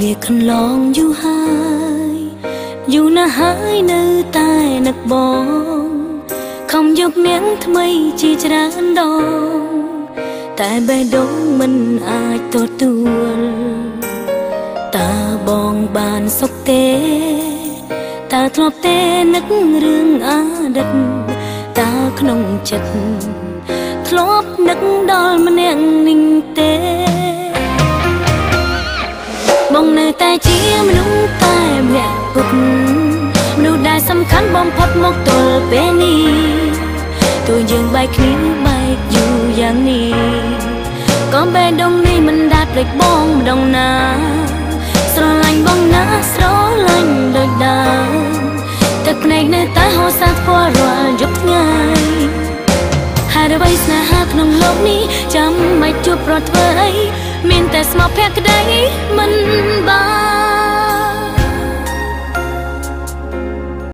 លាខន្លងយូរហើយយូរណាស់ហើយនៅតែនឹកបងខំយកនាងថ្មីជាច្រើនដងតែបេះដូងមិនអាចទទួលតើបងបានសុខទេតើធ្លាប់ទេនឹករឿងអតីតតើក្នុងចិត្តធ្លាប់នឹកដល់ម្នាក់នេះទេបងនៅតែជាមនុស្សតែម្នាក់ពុតមនុស្សដែលសំខាន់បំផុតមកទល់ពេលនេះទោះយើងបែកគ្នាបែកយូរយ៉ាងនេះក៏បេះដូងនេះមិនដាច់ភ្លេចបងម្ដងណាស្រឡាញ់បងណាស្រឡាញ់ដូចដើមទឹកភ្នែកនៅតែហូរសាថ្ពាល់រាល់យប់ថ្ងៃហើយអ្វីស្នេហាក្នុងលោកនេះចាំមិនជួបប្រត់ធ្វើអីមានតែស្មោះភក្តីមិនបាន